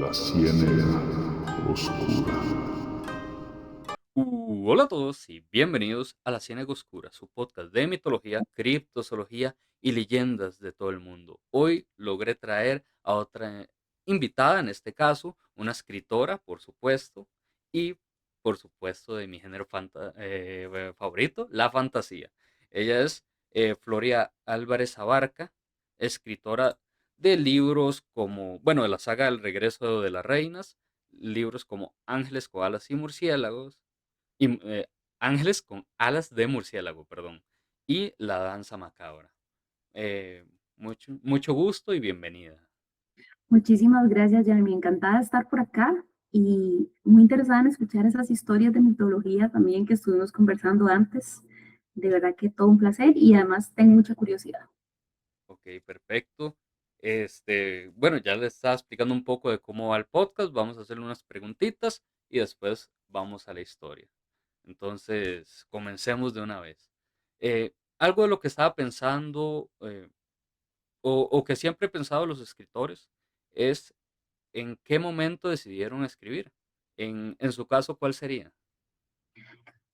La Ciénega Oscura. Hola a todos y bienvenidos a La Ciénaga Oscura, su podcast de mitología, criptozoología y leyendas de todo el mundo. Hoy logré traer a otra invitada, en este caso, una escritora, por supuesto, y por supuesto de mi género favorito, la fantasía. Ella es Floria Álvarez Abarca, escritora de libros como, bueno, de la saga El regreso de las reinas, libros como Ángeles, koalas y murciélagos, y, Ángeles con alas de murciélago, perdón, y La danza macabra. Eh, mucho gusto y bienvenida. Muchísimas gracias, Jeremy. Encantada de estar por acá y muy interesada en escuchar esas historias de mitología también que estuvimos conversando antes. De verdad que todo un placer y además tengo mucha curiosidad. Ok, perfecto. Bueno, ya le estaba explicando un poco de cómo va el podcast. Vamos a hacerle unas preguntitas y después vamos a la historia. Entonces, comencemos de una vez. Algo de lo que estaba pensando, o que siempre he pensado los escritores, es en qué momento decidieron escribir. En su caso, ¿cuál sería?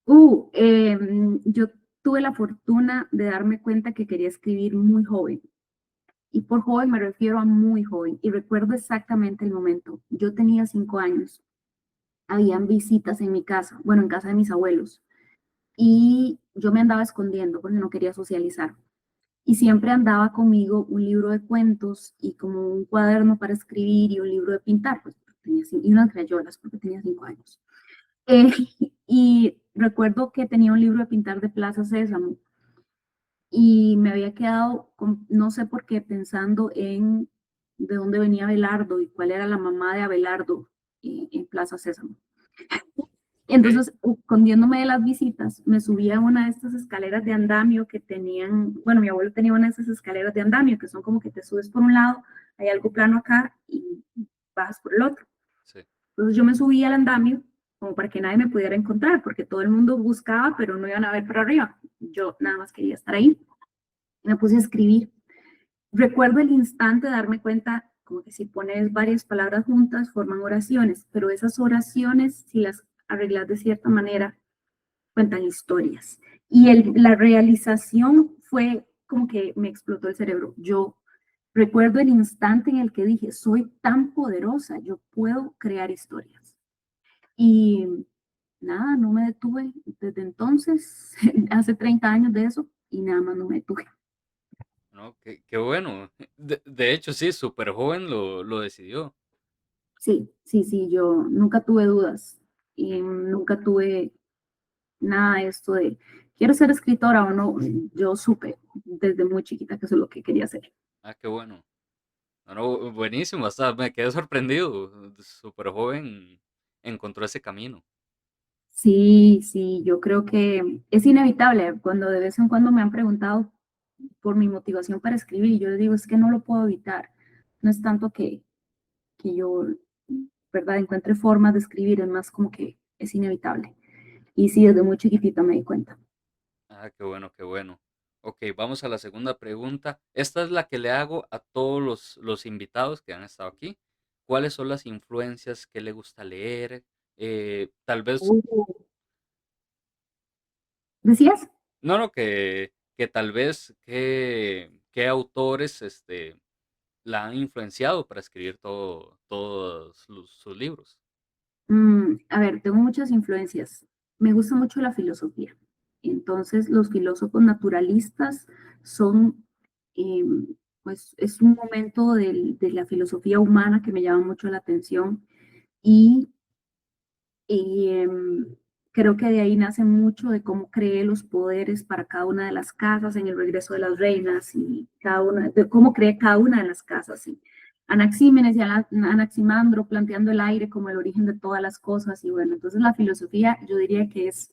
Yo tuve la fortuna de darme cuenta que quería escribir muy joven. Y por joven me refiero a muy joven. Y recuerdo exactamente el momento. Yo tenía 5 años. Habían visitas en mi casa, bueno, en casa de mis abuelos. Y yo me andaba escondiendo porque no quería socializar. Y siempre andaba conmigo un libro de cuentos y como un cuaderno para escribir y un libro de pintar, pues y unas crayolas porque tenía 5 años. Eh, y recuerdo que tenía un libro de pintar de Plaza Sésamo y me había quedado, no sé por qué, pensando en de dónde venía Abelardo y cuál era la mamá de Abelardo en Plaza Sésamo. Ok, Entonces, escondiéndome de las visitas, me subía a una de estas escaleras de andamio que tenían, bueno, mi abuelo tenía una de esas escaleras de andamio que son como que te subes por un lado, hay algo plano acá y bajas por el otro. sí. Entonces yo me subí al andamio como para que nadie me pudiera encontrar, porque todo el mundo buscaba, pero no iban a ver para arriba. Yo nada más quería estar ahí. Me puse a escribir. Recuerdo el instante de darme cuenta, como que si pones varias palabras juntas, forman oraciones, pero esas oraciones, si las arreglas de cierta manera, cuentan historias. Y la realización fue como que me explotó el cerebro. Yo recuerdo el instante en el que dije, soy tan poderosa, yo puedo crear historias. Y nada, no me detuve desde entonces, hace 30 años de eso, y nada más no me detuve. No, qué bueno. De hecho, sí, súper joven lo decidió. Sí, sí, sí, yo nunca tuve dudas y Mm. nunca tuve nada de esto de quiero ser escritora o no. Yo supe desde muy chiquita que eso es lo que quería hacer. Ah, qué bueno. No, no, buenísimo, hasta me quedé sorprendido. Súper joven encontró ese camino. Sí, sí, yo creo que es inevitable. Cuando de vez en cuando me han preguntado por mi motivación para escribir, y yo les digo, es que no lo puedo evitar. No es tanto que yo, ¿verdad?, encuentre formas de escribir, es más como que es inevitable. Y sí, desde muy chiquitita me di cuenta. Ah, qué bueno, qué bueno. Ok, vamos a la segunda pregunta. Esta es la que le hago a todos los invitados que han estado aquí. ¿Cuáles son las influencias que le gusta leer? Tal vez, Uh, ¿Decías? no, no, que tal vez qué autores la han influenciado para escribir todos sus libros. A ver, tengo muchas influencias. Me gusta mucho la filosofía. Entonces, los filósofos naturalistas son, eh, pues, es un momento de la filosofía humana que me llama mucho la atención y, y, creo que de ahí nace mucho de cómo creé los poderes para cada una de las casas en el regreso de las reinas y cada una, de cómo creé cada una de las casas. Y Anaxímenes y Anaximandro planteando el aire como el origen de todas las cosas. Y bueno, entonces la filosofía yo diría que es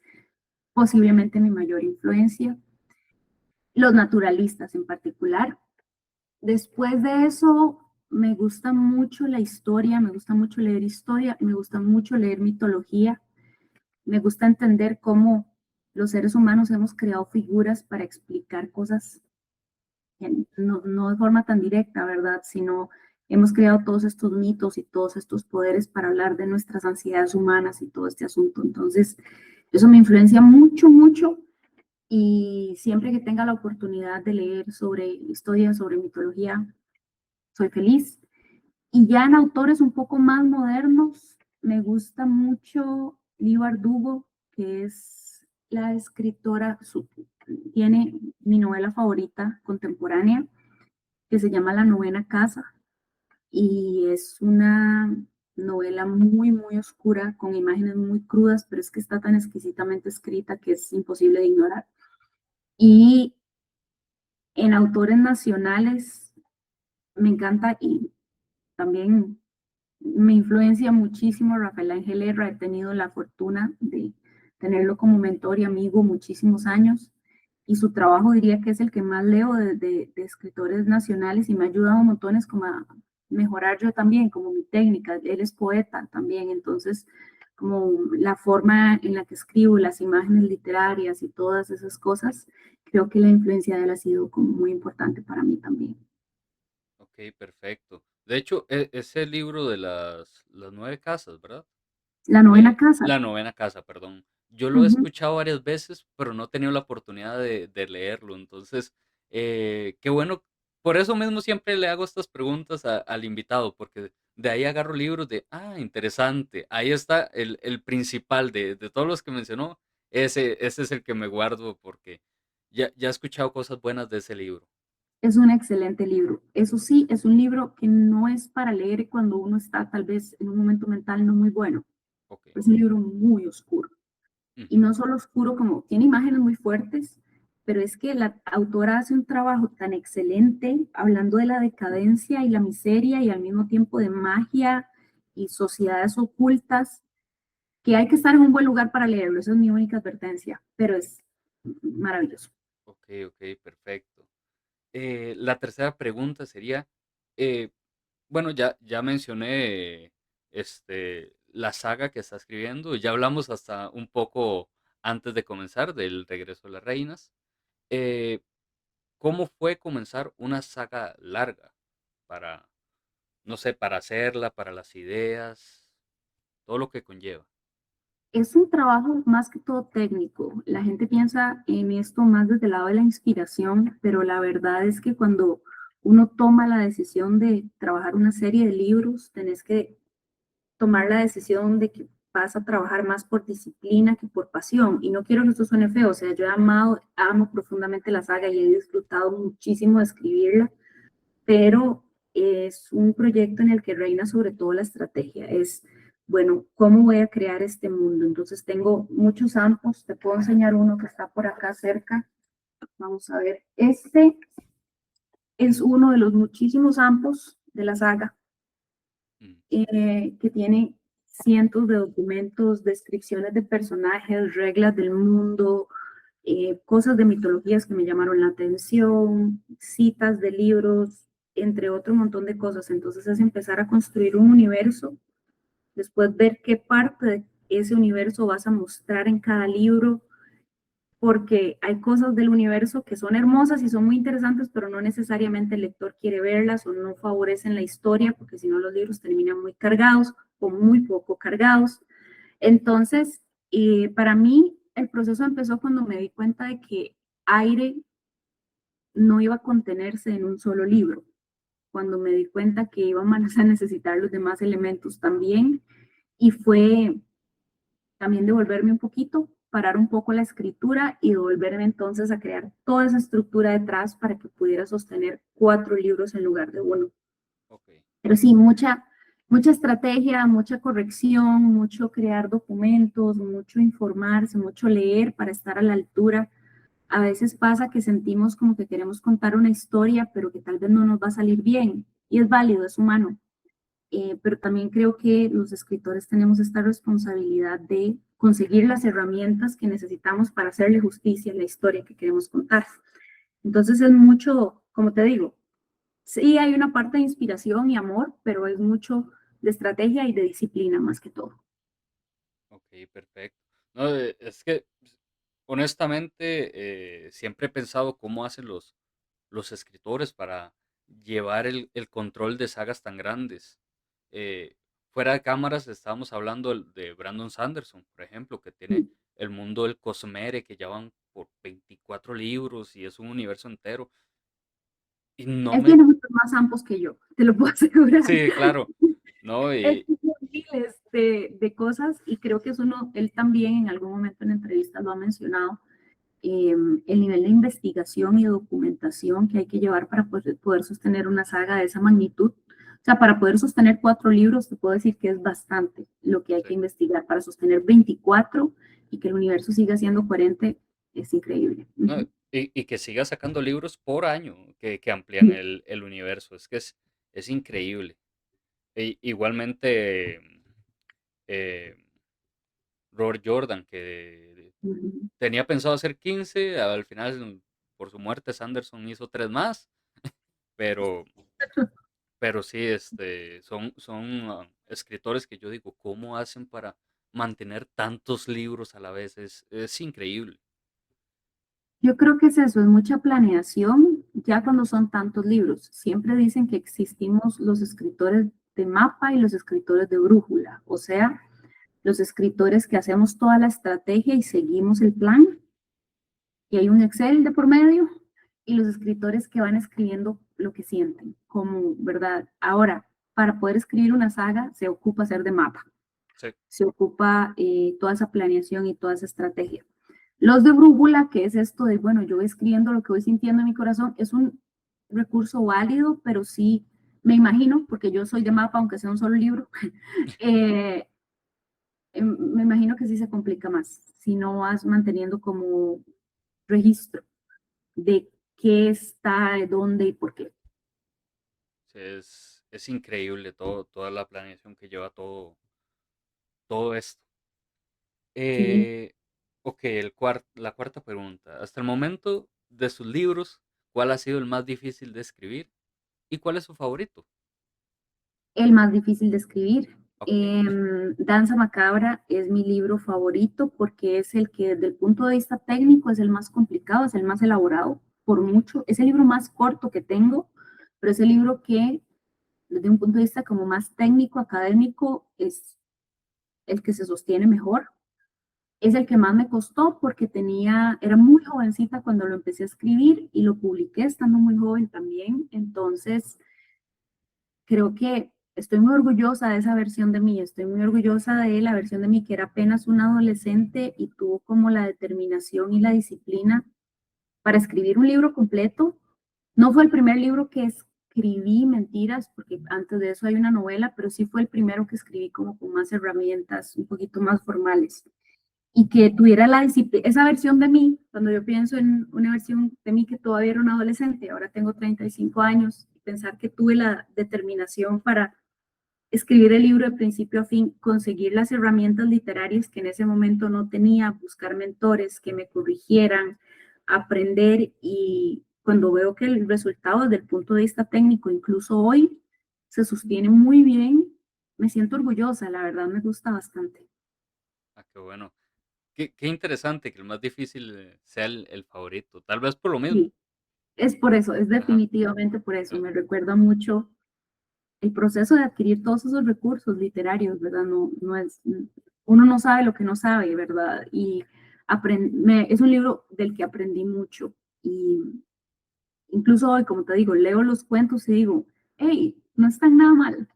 posiblemente mi mayor influencia. Los naturalistas en particular. Después de eso, me gusta mucho la historia, me gusta mucho leer historia, me gusta mucho leer mitología. Me gusta entender cómo los seres humanos hemos creado figuras para explicar cosas no, no de forma tan directa, ¿verdad? Sino hemos creado todos estos mitos y todos estos poderes para hablar de nuestras ansiedades humanas y todo este asunto. Entonces, eso me influencia mucho, mucho y siempre que tenga la oportunidad de leer sobre historia, sobre mitología, soy feliz. Y ya en autores un poco más modernos, me gusta mucho Liu Bardugo, que es la escritora, tiene mi novela favorita contemporánea, que se llama La Novena Casa, y es una novela muy, muy oscura, con imágenes muy crudas, pero es que está tan exquisitamente escrita que es imposible de ignorar. Y en autores nacionales me encanta y también me influencia muchísimo Rafael Ángel Herrera. He tenido la fortuna de tenerlo como mentor y amigo muchísimos años y su trabajo diría que es el que más leo de escritores nacionales y me ha ayudado montones como a mejorar yo también, como mi técnica. Él es poeta también, entonces como la forma en la que escribo, las imágenes literarias y todas esas cosas, creo que la influencia de él ha sido como muy importante para mí también. Ok, perfecto. De hecho, ese libro de las 9 casas, ¿verdad? La Novena Casa. La novena casa, perdón. Yo lo he Ujú. escuchado varias veces, pero no he tenido la oportunidad de leerlo. Entonces, qué bueno. Por eso mismo siempre le hago estas preguntas al invitado, porque de ahí agarro libros de, interesante. Ahí está el principal de todos los que mencionó. Ese es el que me guardo porque ya he escuchado cosas buenas de ese libro. Es un excelente libro. Eso sí, es un libro que no es para leer cuando uno está tal vez en un momento mental no muy bueno. Ok. Es un libro muy oscuro. Y Ujú. no solo oscuro como tiene imágenes muy fuertes, pero es que la autora hace un trabajo tan excelente hablando de la decadencia y la miseria y al mismo tiempo de magia y sociedades ocultas, que hay que estar en un buen lugar para leerlo. Esa es mi única advertencia, pero es maravilloso. Ok, ok, perfecto. La tercera pregunta sería, eh, bueno, ya mencioné la saga que está escribiendo, ya hablamos hasta un poco antes de comenzar del Regreso de las Reinas. Eh, ¿Cómo fue comenzar una saga larga para, no sé, para hacerla, para las ideas, todo lo que conlleva? Es un trabajo más que todo técnico. La gente piensa en esto más desde el lado de la inspiración, pero la verdad es que cuando uno toma la decisión de trabajar una serie de libros, tenés que tomar la decisión de que vas a trabajar más por disciplina que por pasión. Y no quiero que esto suene feo, o sea, yo he amado, amo profundamente la saga y he disfrutado muchísimo de escribirla, pero es un proyecto en el que reina sobre todo la estrategia. Es, bueno, ¿cómo voy a crear este mundo? Entonces tengo muchos ampos, te puedo enseñar uno que está por acá cerca. Vamos a ver, este es uno de los muchísimos ampos de la saga Mm. que tiene cientos de documentos, descripciones de personajes, reglas del mundo, cosas de mitologías que me llamaron la atención, citas de libros, entre otro montón de cosas. Entonces es empezar a construir un universo, después ver qué parte de ese universo vas a mostrar en cada libro, porque hay cosas del universo que son hermosas y son muy interesantes, pero no necesariamente el lector quiere verlas o no favorecen la historia, porque si no los libros terminan muy cargados o muy poco cargados. Entonces, para mí, el proceso empezó cuando me di cuenta de que aire no iba a contenerse en un solo libro, cuando me di cuenta que íbamos a necesitar los demás elementos también, y fue también devolverme un poquito, parar un poco la escritura y devolverme entonces a crear toda esa estructura detrás para que pudiera sostener 4 libros en lugar de uno. Ok. Pero sí, mucha estrategia, mucha corrección, mucho crear documentos, mucho informarse, mucho leer para estar a la altura. A veces pasa que sentimos como que queremos contar una historia, pero que tal vez no nos va a salir bien. Y es válido, es humano. Pero también creo que los escritores tenemos esta responsabilidad de conseguir las herramientas que necesitamos para hacerle justicia a la historia que queremos contar. Entonces es mucho, como te digo, sí hay una parte de inspiración y amor, pero es mucho de estrategia y de disciplina más que todo. Ok, perfecto. No, es que honestamente siempre he pensado cómo hacen los escritores para llevar el control de sagas tan grandes. Eh, Fuera de cámaras estábamos hablando de Brandon Sanderson, por ejemplo, que tiene Sí. el mundo del Cosmere, que ya van por 24 libros y es un universo entero. Y no Él me... tiene muchos más ambos que yo, te lo puedo asegurar. Sí, claro, ¿no? Él tiene miles de cosas y creo que es uno, él también en algún momento en entrevista lo ha mencionado, el nivel de investigación y documentación que hay que llevar para poder sostener una saga de esa magnitud. O sea, para poder sostener 4 libros, te puedo decir que es bastante lo que hay que Sí. investigar. Para sostener 24 y que el universo siga siendo coherente, es increíble. No, Ujú. y que siga sacando libros por año que amplían Sí. el universo. Es que es increíble. Igualmente, eh, Robert Jordan, que Ujú. tenía pensado hacer 15 al final, por su muerte, Sanderson hizo 3 más, pero, pero sí, son escritores que yo digo, ¿cómo hacen para mantener tantos libros a la vez? Es increíble. Yo creo que es eso, es mucha planeación, ya cuando son tantos libros. Siempre dicen que existimos los escritores de mapa y los escritores de brújula, o sea, los escritores que hacemos toda la estrategia y seguimos el plan, y hay un Excel de por medio, y los escritores que van escribiendo lo que sienten, como, ¿verdad? Ahora, para poder escribir una saga se ocupa hacer de mapa, Sí, se ocupa toda esa planeación y toda esa estrategia. Los de brújula, que es esto de, bueno, yo voy escribiendo lo que voy sintiendo en mi corazón, es un recurso válido, pero sí, me imagino, porque yo soy de mapa, aunque sea un solo libro, eh, me imagino que sí se complica más si no vas manteniendo como registro de qué está, de dónde y por qué. sí, es increíble toda la planeación que lleva todo esto. Sí, Eh, ok, la cuarta pregunta. Hasta el momento de sus libros, ¿cuál ha sido el más difícil de escribir y cuál es su favorito? el más difícil de escribir. Ok, Danza Macabra es mi libro favorito porque es el que desde el punto de vista técnico es el más complicado, es el más elaborado por mucho. Es el libro más corto que tengo, pero es el libro que desde un punto de vista como más técnico, académico, es el que se sostiene mejor. Es el que más me costó porque era muy jovencita cuando lo empecé a escribir y lo publiqué estando muy joven también. Entonces, creo que estoy muy orgullosa de esa versión de mí, estoy muy orgullosa de la versión de mí que era apenas una adolescente y tuvo como la determinación y la disciplina para escribir un libro completo. No fue el primer libro que escribí, mentiras, porque antes de eso hay una novela, pero sí fue el primero que escribí como con más herramientas, un poquito más formales. Y que tuviera la disciplina, esa versión de mí, cuando yo pienso en una versión de mí que todavía era una adolescente, ahora tengo 35 años, y pensar que tuve la determinación para escribir el libro de principio a fin, conseguir las herramientas literarias que en ese momento no tenía, buscar mentores que me corrigieran, aprender y cuando veo que el resultado desde el punto de vista técnico, incluso hoy, se sostiene muy bien, me siento orgullosa, la verdad me gusta bastante. qué bueno. Qué interesante que el más difícil sea el favorito. Tal vez por lo mismo. Sí, es por eso, es Ajá. definitivamente por eso, eh, me recuerda mucho el proceso de adquirir todos esos recursos literarios, ¿verdad? No es, uno no sabe lo que no sabe, ¿verdad? Y es un libro del que aprendí mucho. Y incluso hoy, como te digo, leo los cuentos y digo, hey, no están nada mal.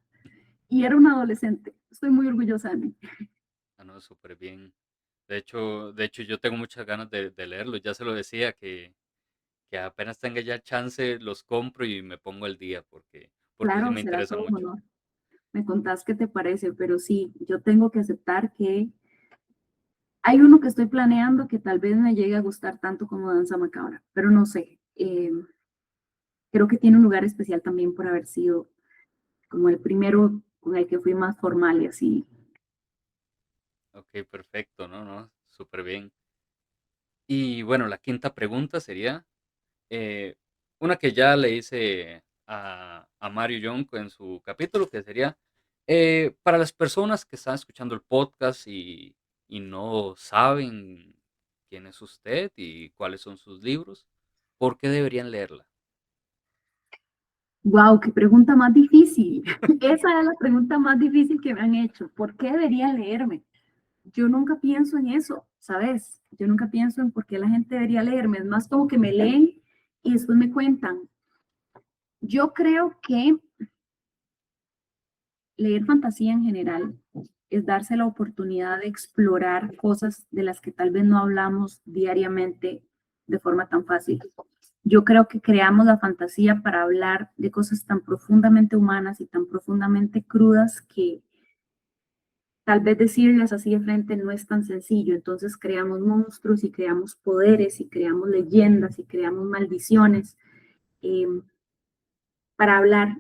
Y era una adolescente. Estoy muy orgullosa de mí. no, súper bien. De hecho, yo tengo muchas ganas de leerlo. Ya se lo decía que apenas tenga ya chance, los compro y me pongo al día porque sí Claro, me será interesa todo un mucho. honor. Me contás qué te parece, pero sí, yo tengo que aceptar que hay uno que estoy planeando que tal vez me llegue a gustar tanto como Danza Macabra, pero no sé. Creo que tiene un lugar especial también por haber sido como el primero con el que fui más formal y así. Ok, perfecto, no, no, súper bien. Y bueno, la quinta pregunta sería, eh, una que ya le hice a Mario Young en su capítulo, que sería, para las personas que están escuchando el podcast y no saben quién es usted y cuáles son sus libros, ¿por qué deberían leerla? Wow, qué pregunta más difícil. Esa es la pregunta más difícil que me han hecho. ¿Por qué deberían leerme? Yo nunca pienso en eso, ¿sabes? Yo nunca pienso en por qué la gente debería leerme. Es más como que me leen y después me cuentan. Yo creo que leer fantasía en general es darse la oportunidad de explorar cosas de las que tal vez no hablamos diariamente de forma tan fácil. Yo creo que creamos la fantasía para hablar de cosas tan profundamente humanas y tan profundamente crudas que tal vez decirlas así de frente no es tan sencillo. Entonces creamos monstruos y creamos poderes y creamos leyendas y creamos maldiciones eh, para hablar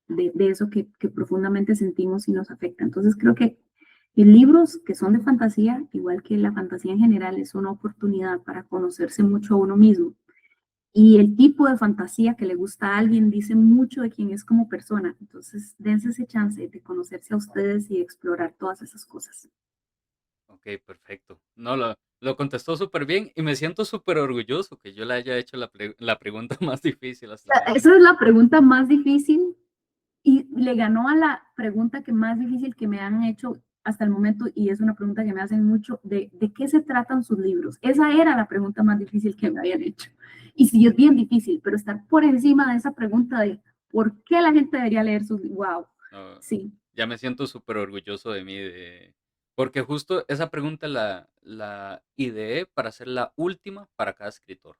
de eso que profundamente sentimos y nos afecta. Entonces creo que libros que son de fantasía, igual que la fantasía en general, es una oportunidad para conocerse mucho a uno mismo. Y el tipo de fantasía que le gusta a alguien dice mucho de quién es como persona. Entonces, dense ese chance de conocerse a ustedes y explorar todas esas cosas. Ok, perfecto. No, lo contestó súper bien y me siento súper orgulloso que yo le haya hecho la pregunta más difícil hasta el Esa momento. es la pregunta más difícil y le ganó a la pregunta que más difícil que me han hecho hasta el momento y es una pregunta que me hacen mucho de qué se tratan sus libros. Esa era la pregunta más difícil que me habían hecho. Y sí, es bien difícil, pero estar por encima de esa pregunta de por qué la gente debería leer sus libros. Wow, No, sí, ya me siento súper orgulloso de mí, porque justo esa pregunta la ideé para ser la última para cada escritor.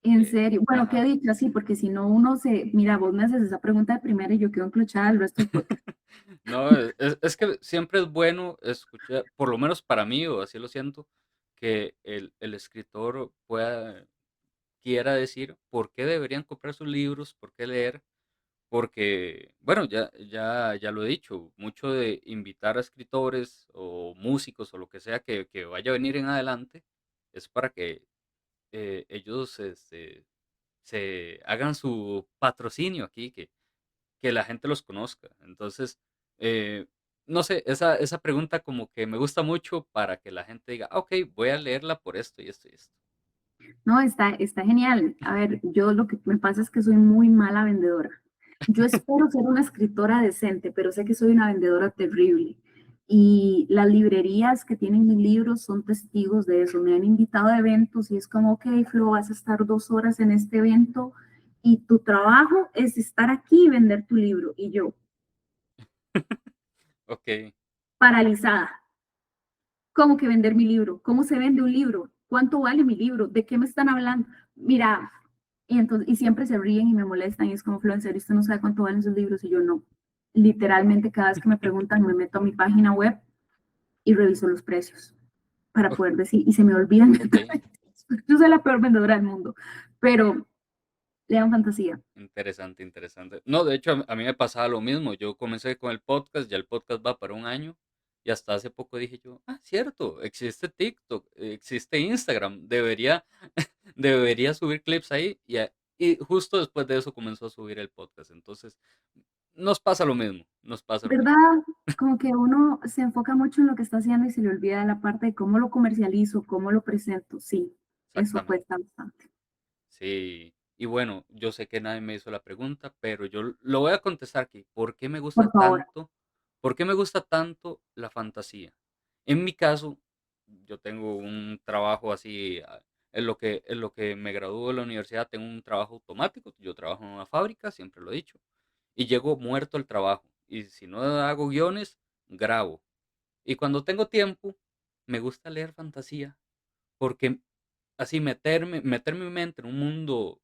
en serio. Bueno, qué Ajá. dicho así, porque si no uno se, mira, vos me haces esa pregunta de primera y yo quedo enclochada el resto del podcast. No, es que siempre es bueno escuchar, por lo menos para mí, o así lo siento, que el escritor quiera decir por qué deberían comprar sus libros, por qué leer, porque, bueno, ya lo he dicho, mucho de invitar a escritores o músicos o lo que sea que vaya a venir en adelante es para que ellos se hagan su patrocinio aquí, que la gente los conozca. Entonces, eh, no sé, esa pregunta como que me gusta mucho para que la gente diga, "Ah, ok, voy a leerla por esto y esto y esto". No, está genial. A ver, yo lo que me pasa es que soy muy mala vendedora. Yo espero ser una escritora decente, pero sé que soy una vendedora terrible. Y las librerías que tienen mis libros son testigos de eso. Me han invitado a eventos y es como, ok, Flo, vas a estar 2 horas en este evento y tu trabajo es estar aquí y vender tu libro. Y yo, Ok, paralizada. ¿Cómo que vender mi libro? ¿Cómo se vende un libro? ¿Cuánto vale mi libro? ¿De qué me están hablando? Mira, y entonces, y siempre se ríen y me molestan y es como, Flo, en serio, usted no sabe cuánto valen sus libros y yo no. Literalmente cada vez que me preguntan me meto a mi página web y reviso los precios para o- poder decir, y se me olvidan. ok, Yo soy la peor vendedora del mundo, pero lean fantasía. interesante, interesante. No, de hecho, a mí me pasaba lo mismo. Yo comencé con el podcast, ya el podcast va para un año y hasta hace poco dije yo, ah, cierto, existe TikTok, existe Instagram, debería subir clips ahí y justo después de eso comenzó a subir el podcast. Entonces, nos pasa lo mismo, nos pasa lo mismo. ¿Verdad? Como que uno se enfoca mucho en lo que está haciendo y se le olvida la parte de cómo lo comercializo, cómo lo presento. Sí, eso Exactamente. cuesta bastante. Sí. Y bueno, yo sé que nadie me hizo la pregunta, pero yo lo voy a contestar aquí. ¿Por qué me gusta Por favor. tanto? ¿Por qué me gusta tanto la fantasía? En mi caso, yo tengo un trabajo así, en lo que me graduó de la universidad, tengo un trabajo automático. Yo trabajo en una fábrica, siempre lo he dicho, y llego muerto al trabajo. Y si no hago guiones, grabo. Y cuando tengo tiempo, me gusta leer fantasía, porque así meter mi mente en un mundo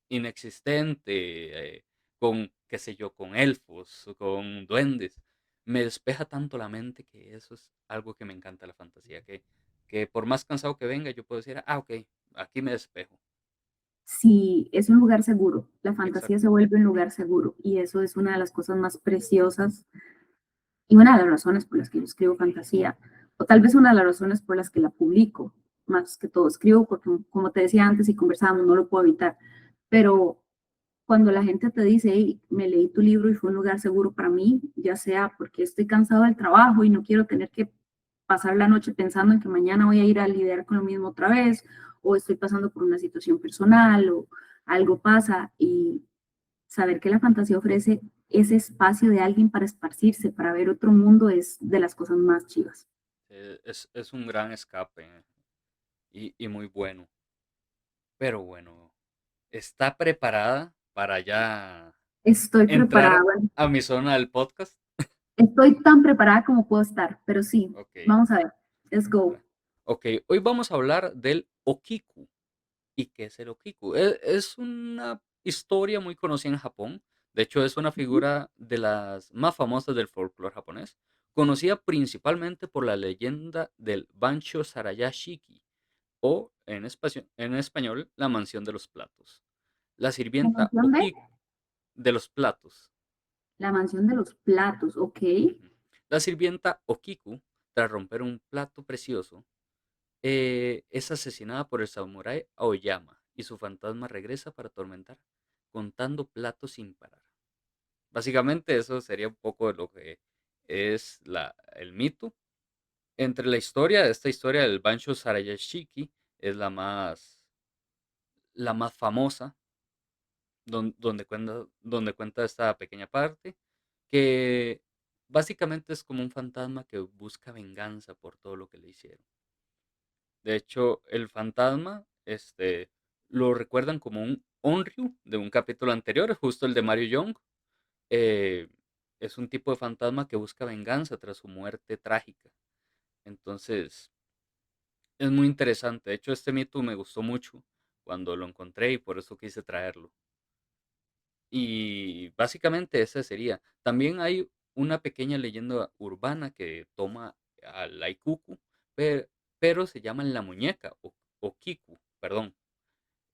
inexistente, con, qué sé yo, con elfos, o con duendes, me despeja tanto la mente que eso es algo que me encanta la fantasía, que por más cansado que venga, yo puedo decir, ah, ok, aquí me despejo. Sí, es un lugar seguro. La fantasía se Exacto, vuelve un lugar seguro y eso es una de las cosas más preciosas y una de las razones por las que yo escribo fantasía, o tal vez una de las razones por las que la publico, más que todo escribo porque, como te decía antes y conversábamos, no lo puedo evitar, pero cuando la gente te dice, hey, me leí tu libro y fue un lugar seguro para mí, ya sea porque estoy cansado del trabajo y no quiero tener que pasar la noche pensando en que mañana voy a ir a lidiar con lo mismo otra vez, o estoy pasando por una situación personal o algo pasa y saber que la fantasía ofrece ese espacio de alguien para esparcirse, para ver otro mundo, es de las cosas más chivas. Es un gran escape y muy bueno. Pero bueno, ¿está preparada para ya Estoy preparada, entrar bueno, a mi zona del podcast? estoy tan preparada como puedo estar, pero sí, Ok, vamos a ver, let's go. bueno. Ok, hoy vamos a hablar del Okiku. ¿Y qué es el Okiku? Es una historia muy conocida en Japón. De hecho, es una figura de las más famosas del folclore japonés, conocida principalmente por la leyenda del Bancho Sarayashiki, o en español, la mansión de los platos. La La sirvienta mansión de Okiku de los platos. la mansión de los platos, ok. Ujú. La sirvienta Okiku, tras romper un plato precioso, es asesinada por el samurái Aoyama y su fantasma regresa para atormentar, contando platos sin parar. Básicamente eso sería un poco de lo que es el mito. Entre esta historia del Bancho Sarayashiki es la más famosa, donde cuenta esta pequeña parte, que básicamente es como un fantasma que busca venganza por todo lo que le hicieron. De hecho, el fantasma, lo recuerdan como un Onryu de un capítulo anterior, justo el de Mario Young. Eh, es un tipo de fantasma que busca venganza tras su muerte trágica. Entonces, es muy interesante. De hecho, este mito me gustó mucho cuando lo encontré y por eso quise traerlo. Y básicamente esa sería. También hay una pequeña leyenda urbana que toma a la Ikuku, pe- pero, se llama la muñeca, o Kiku, perdón.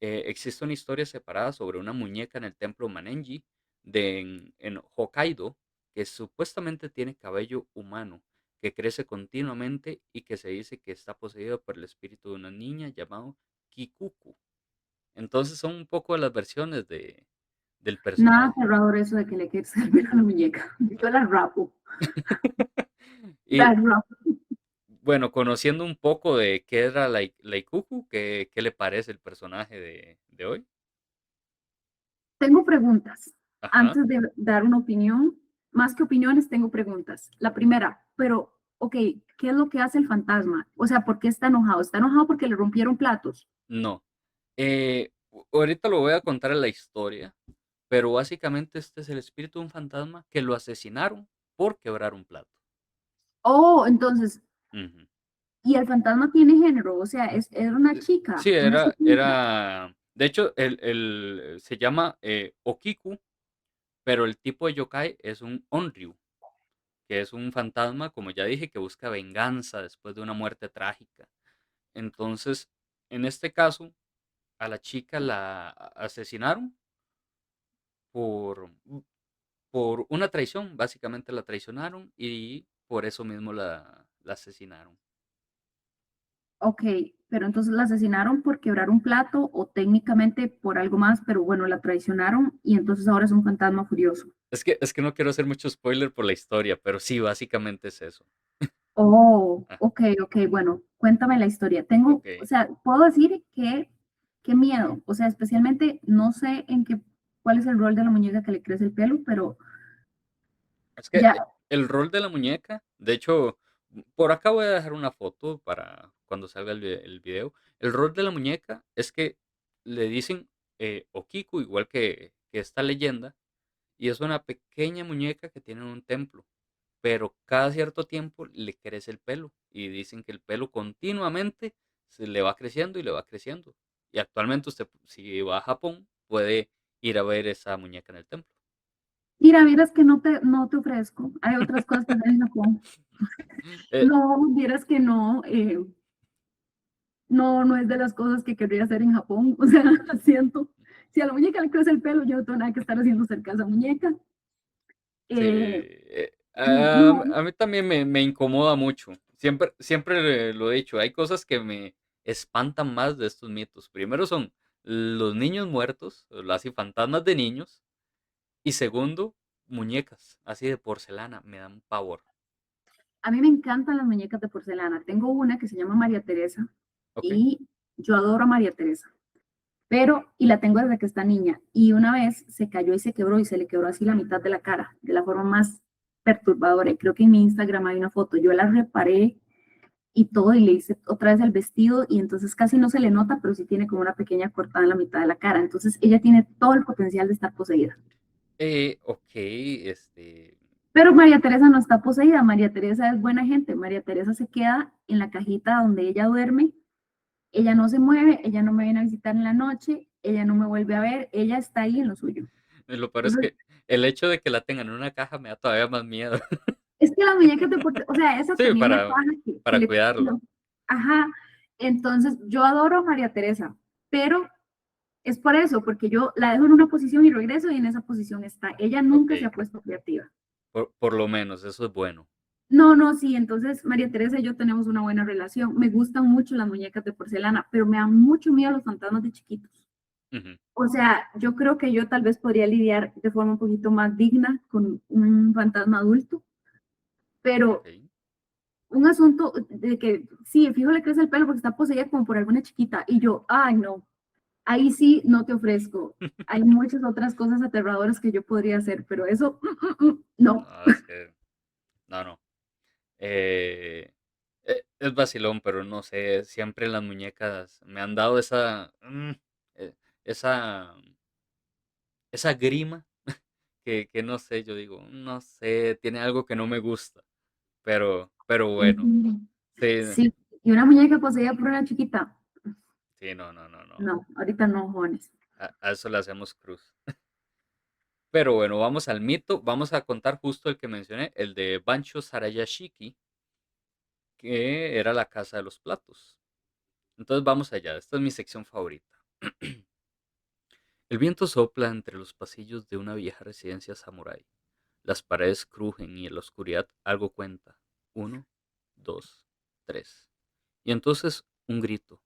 Existe una historia separada sobre una muñeca en el templo Manenji en Hokkaido que supuestamente tiene cabello humano, que crece continuamente y que se dice que está poseído por el espíritu de una niña llamado Kikuku. Entonces son un poco las versiones del Nada personaje. aterrador eso de que le quieres el pelo a la muñeca. Yo la rapo, la Y rapo. bueno, conociendo un poco de qué era la Ikuku, ¿qué le parece el personaje de hoy? Tengo preguntas. Ajá, Antes de dar una opinión, más que opiniones, tengo preguntas. La primera, pero, ok, ¿qué es lo que hace el fantasma? O sea, ¿por qué está enojado? ¿Está enojado porque le rompieron platos? no. Ahorita lo voy a contar en la historia, pero básicamente este es el espíritu de un fantasma que lo asesinaron por quebrar un plato. Oh, entonces, Ujú. y el fantasma tiene género, o sea, era una Sí, chica, una chiquita. de hecho, se llama Okiku, pero el tipo de yokai es un Onryu, que es un fantasma, como ya dije, que busca venganza después de una muerte trágica. Entonces, en este caso, a la chica la asesinaron por, por una traición, básicamente la traicionaron y por eso mismo la asesinaron. Ok, pero entonces la asesinaron por quebrar un plato o técnicamente por algo más, pero bueno, la traicionaron y entonces ahora es un fantasma furioso. Es que no quiero hacer mucho spoiler por la historia, pero sí, básicamente es eso. Oh, Ah, ok, ok, bueno, cuéntame la historia. Tengo, ok. o sea, puedo decir que qué miedo, o sea, especialmente no sé cuál es el rol de la muñeca que le crece el pelo, pero Es que ya, el rol de la muñeca, de hecho, por acá voy a dejar una foto para cuando salga el video. El rol de la muñeca es que le dicen Okiku, igual que esta leyenda, y es una pequeña muñeca que tiene en un templo, pero cada cierto tiempo le crece el pelo y dicen que el pelo continuamente se le va creciendo y le va creciendo. Y actualmente usted, si va a Japón, puede ir a ver esa muñeca en el templo. mira, vieras que no te ofrezco, hay otras cosas que hacer en Japón. Eh, No, vieras que no, no, no es de las cosas que querría hacer en Japón, o sea, siento, si a la muñeca le crece el pelo, yo no tengo nada que estar haciendo cerca de esa muñeca. sí, Eh, no, a mí también me incomoda mucho. Siempre lo he dicho, hay cosas que me espantan más de estos mitos. Primero son los niños muertos, así fantasmas de niños, y segundo, muñecas, así de porcelana, me dan pavor. a mí me encantan las muñecas de porcelana. Tengo una que se llama María Teresa ¿Ok? y yo adoro a María Teresa. y la tengo desde que está niña. Y una vez se cayó y se quebró y se le quebró así la mitad de la cara, de la forma más perturbadora. Y creo que en mi Instagram hay una foto. Yo la reparé y todo y le hice otra vez el vestido y entonces casi no se le nota, pero sí tiene como una pequeña cortada en la mitad de la cara. Entonces ella tiene todo el potencial de estar poseída. Ok, este, Pero María Teresa no está poseída, María Teresa es buena gente, María Teresa se queda en la cajita donde ella duerme, ella no se mueve, ella no me viene a visitar en la noche, ella no me vuelve a ver, ella está ahí en lo suyo. lo peor es Entonces, que el hecho de que la tengan en una caja me da todavía más miedo. es que las muñecas de o sea, esa Sí, tenía una caja que para le... cuidarlo. Ajá, entonces yo adoro a María Teresa, pero es por eso, porque yo la dejo en una posición y regreso y en esa posición está. Ella nunca se Ok, ha puesto creativa. por lo menos, eso es bueno. No, no, sí, entonces María Teresa y yo tenemos una buena relación. Me gustan mucho las muñecas de porcelana, pero me dan mucho miedo los fantasmas de chiquitos. Ujú, O sea, yo creo que yo tal vez podría lidiar de forma un poquito más digna con un fantasma adulto, pero ok. un asunto de que, sí, fijo le crece el pelo porque está poseída como por alguna chiquita y yo, ay, no, ahí sí no te ofrezco. Hay muchas otras cosas aterradoras que yo podría hacer, pero eso, no. No, es que, no, no. Eh, es vacilón, pero no sé, siempre las muñecas me han dado eh, esa, esa grima que no sé, yo digo, no sé, tiene algo que no me gusta, pero bueno, sí, Sí, y una muñeca poseída por una chiquita, sí, no, no, no, no, no, ahorita no, jóvenes. a eso le hacemos cruz. Pero bueno, vamos al mito, vamos a contar justo el que mencioné, el de Bancho Sarayashiki, que era la casa de los platos. Entonces vamos allá, esta es mi sección favorita. El viento sopla entre los pasillos de una vieja residencia samurái. Las paredes crujen y en la oscuridad algo cuenta. Uno, dos, tres. Y entonces un grito.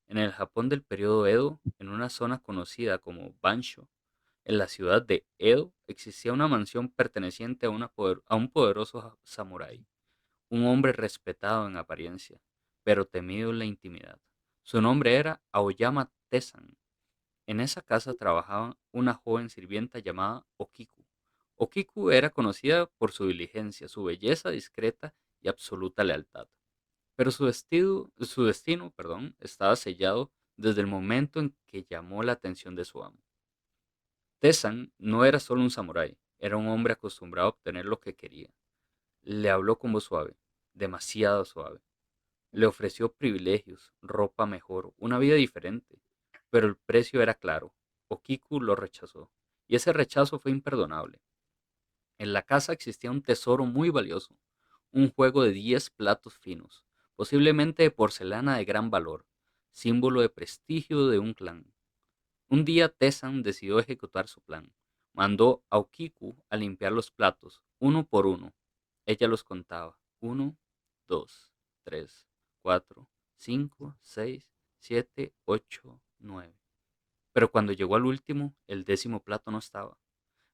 En el Japón del periodo Edo, en una zona conocida como Bansho, en la ciudad de Edo, existía una mansión perteneciente a un poderoso samurái, un hombre respetado en apariencia, pero temido en la intimidad. Su nombre era Aoyama Tesan. En esa casa trabajaba una joven sirvienta llamada Okiku. Okiku era conocida por su diligencia, su belleza discreta y absoluta lealtad. Pero su destino, perdón, estaba sellado desde el momento en que llamó la atención de su amo. Tesan no era solo un samurái, era un hombre acostumbrado a obtener lo que quería. Le habló con voz suave, demasiado suave. Le ofreció privilegios, ropa mejor, una vida diferente, pero el precio era claro. Okiku lo rechazó, y ese rechazo fue imperdonable. En la casa existía un tesoro muy valioso, un juego de 10 platos finos, posiblemente de porcelana de gran valor, símbolo de prestigio de un clan. Un día Tesan decidió ejecutar su plan. Mandó a Okiku a limpiar los platos, uno por uno. Ella los contaba. Uno, dos, tres, cuatro, cinco, seis, siete, ocho, nueve. Pero cuando llegó al último, el 10.º plato no estaba.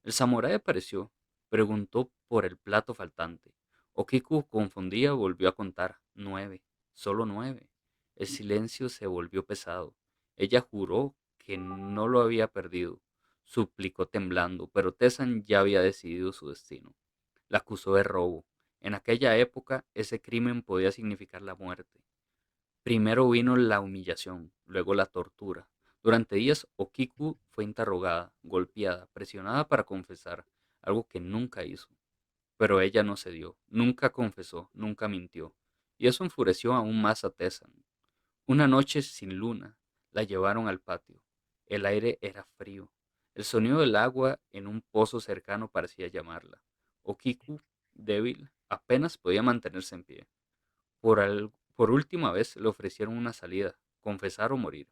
El samurái apareció, preguntó por el plato faltante. Okiku, confundida, volvió a contar. 9, solo 9. El silencio se volvió pesado. Ella juró que no lo había perdido. Suplicó temblando, pero Tesan ya había decidido su destino. La acusó de robo. En aquella época, ese crimen podía significar la muerte. Primero vino la humillación, luego la tortura. Durante días, Okiku fue interrogada, golpeada, presionada para confesar, algo que nunca hizo. Pero ella no cedió, nunca confesó, nunca mintió. Y eso enfureció aún más a Tesan. Una noche sin luna, la llevaron al patio. El aire era frío. El sonido del agua en un pozo cercano parecía llamarla. Okiku, débil, apenas podía mantenerse en pie. Por última vez le ofrecieron una salida, confesar o morir.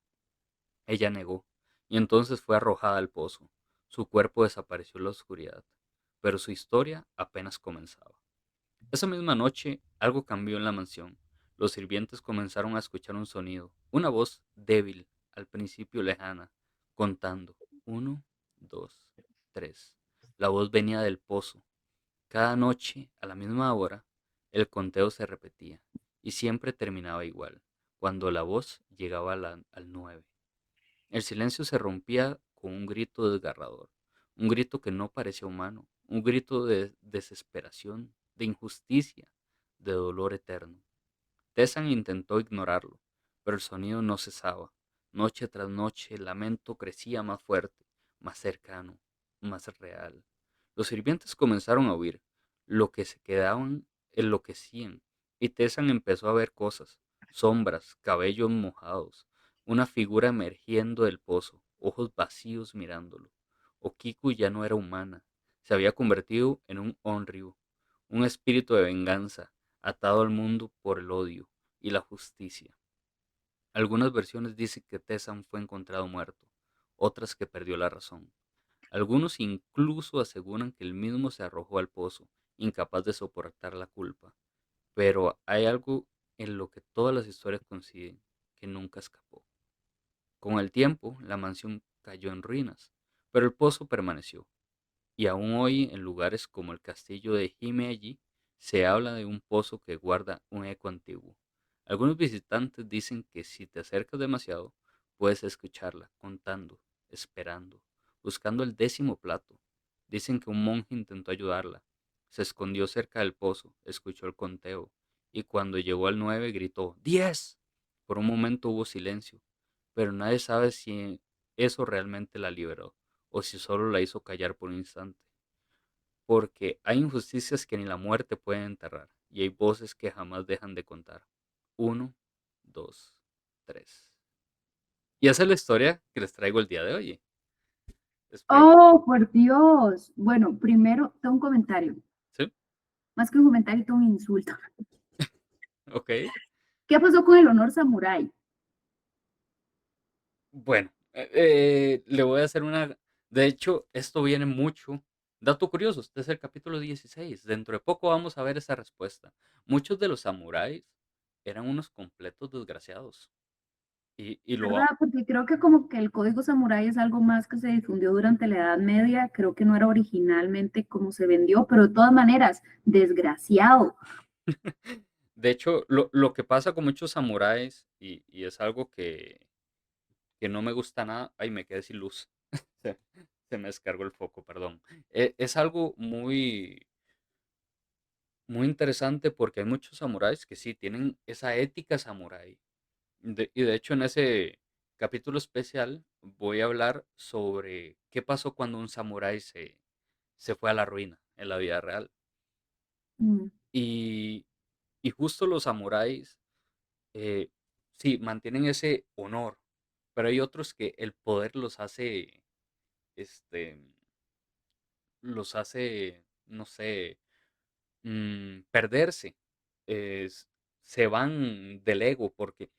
Ella negó, y entonces fue arrojada al pozo. Su cuerpo desapareció en la oscuridad, pero su historia apenas comenzaba. Esa misma noche algo cambió en la mansión. Los sirvientes comenzaron a escuchar un sonido, una voz débil, al principio lejana, contando. Uno, dos, tres. La voz venía del pozo. Cada noche, a la misma hora, el conteo se repetía, y siempre terminaba igual, cuando la voz llegaba al 9. El silencio se rompía con un grito desgarrador, un grito que no parecía humano, un grito de desesperación, de injusticia, de dolor eterno. Tessan intentó ignorarlo, pero el sonido no cesaba. Noche tras noche el lamento crecía más fuerte, más cercano, más real. Los sirvientes comenzaron a huir. Lo que se quedaban enloquecían, y Tessan empezó a ver cosas, sombras, cabellos mojados, una figura emergiendo del pozo, ojos vacíos mirándolo. Okiku ya no era humana, se había convertido en un Onryu, un espíritu de venganza, atado al mundo por el odio y la justicia. Algunas versiones dicen que Tessan fue encontrado muerto, otras que perdió la razón. Algunos incluso aseguran que él mismo se arrojó al pozo, incapaz de soportar la culpa. Pero hay algo en lo que todas las historias coinciden, que nunca escapó. Con el tiempo, la mansión cayó en ruinas, pero el pozo permaneció, y aún hoy en lugares como el castillo de Himeji se habla de un pozo que guarda un eco antiguo. Algunos visitantes dicen que si te acercas demasiado, puedes escucharla contando, esperando, buscando el 10º plato. Dicen que un monje intentó ayudarla. Se escondió cerca del pozo, escuchó el conteo, y cuando llegó al 9 gritó ¡10! Por un momento hubo silencio, pero nadie sabe si eso realmente la liberó o si solo la hizo callar por un instante. Porque hay injusticias que ni la muerte puede enterrar, y hay voces que jamás dejan de contar. Uno, dos, tres. Y esa es la historia que les traigo el día de hoy. Espero que... Oh, por Dios. Bueno, primero tengo un comentario. ¿Sí? Más que un comentario, tengo un insulto. Ok. ¿Qué pasó con el honor samurái? Bueno, le voy a hacer una... De hecho, esto viene mucho... Dato curioso, este es el capítulo 16. Dentro de poco vamos a ver esa respuesta. Muchos de los samuráis eran unos completos desgraciados. Y lo ¿Verdad? Porque creo que como que el código samurái es algo más que se difundió durante la Edad Media. Creo que no era originalmente como se vendió, pero de todas maneras, desgraciado. De hecho, lo que pasa con muchos samuráis, y es algo que no me gusta nada, ay, me quedé sin luz, se, se me descargó el foco, perdón. Es algo muy, muy interesante porque hay muchos samuráis que sí tienen esa ética samurái. Y de hecho, en ese capítulo especial voy a hablar sobre qué pasó cuando un samurái se fue a la ruina en la vida real. Mm, Y, y justo los samuráis eh, sí, mantienen ese honor, pero hay otros que el poder este, no sé, perderse. Es- Se van del ego, porque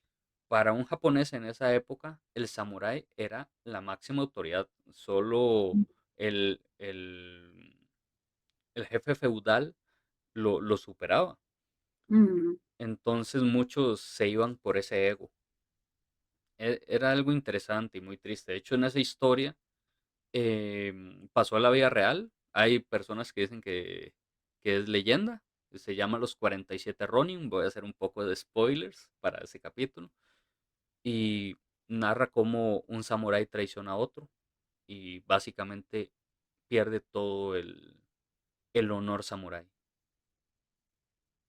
para un japonés en esa época, el samurái era la máxima autoridad. Solo el jefe feudal lo superaba. mm. Entonces muchos se iban por ese ego. Era algo interesante y muy triste. De hecho, en esa historia pasó a la vida real. Hay personas que dicen que es leyenda. Se llama Los 47 Ronin. Voy a hacer un poco de spoilers para ese capítulo. Y narra cómo un samurái traiciona a otro y básicamente pierde todo el honor samurái.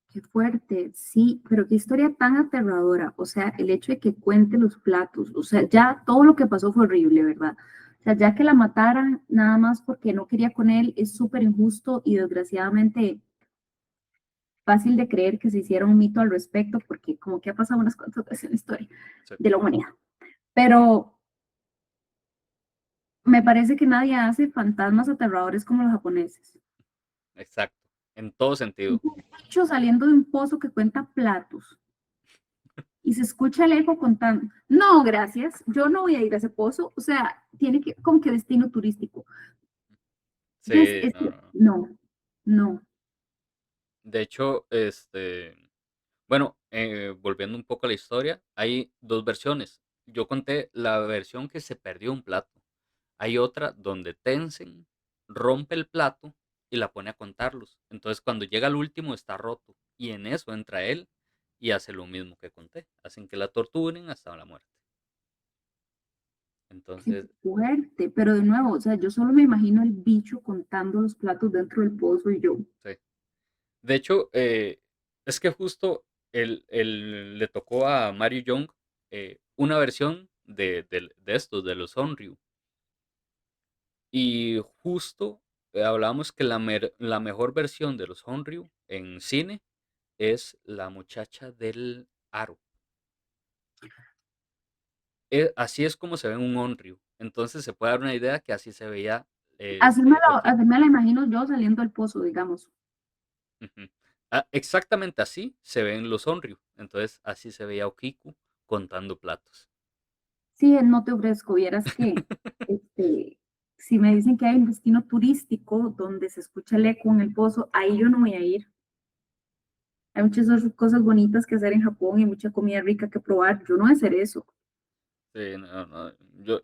Qué fuerte, sí, pero qué historia tan aterradora. O sea, el hecho de que cuente los platos, o sea, ya todo lo que pasó fue horrible, ¿verdad? O sea, ya que la mataran nada más porque no quería con él es súper injusto y desgraciadamente fácil de creer que se hiciera un mito al respecto, porque como que ha pasado unas cuantas veces en la historia Sí, de la humanidad. Pero me parece que nadie hace fantasmas aterradores como los japoneses. exacto. En todo Un sentido. bicho saliendo de un pozo que cuenta platos y se escucha el eco contando, no, gracias, yo no voy a ir a ese pozo, o sea, tiene que, como que destino turístico. Sí, no, no, no. No, no. De hecho, bueno, volviendo un poco a la historia, hay dos versiones. Yo conté la versión que se perdió un plato. Hay otra donde Tencent rompe el plato y la pone a contarlos. Entonces, cuando llega al último está roto. Y en eso entra él y hace lo mismo que conté. Hacen que la torturen hasta la muerte. Qué Entonces, fuerte, pero de nuevo, o sea, yo solo me imagino el bicho contando los platos dentro del pozo y yo. sí. De hecho, es que justo le tocó a Mario Young una versión de estos, de los Onryu. Y justo hablábamos que la mejor versión de los Onryu en cine es la muchacha del aro. Así es como se ve en un Onryu. Entonces se puede dar una idea que así se veía Así Okiko. me la imagino yo saliendo del pozo, digamos. Ujú. Exactamente así se ven los Onryu. Entonces así se veía Okiku contando platos. Sí, no te ofrezco, vieras que este, si me dicen que hay un destino turístico donde se escucha el eco en el pozo, ahí yo no voy a ir. Hay muchas otras cosas bonitas que hacer en Japón y mucha comida rica que probar. Yo no voy a hacer eso. Sí, no, no,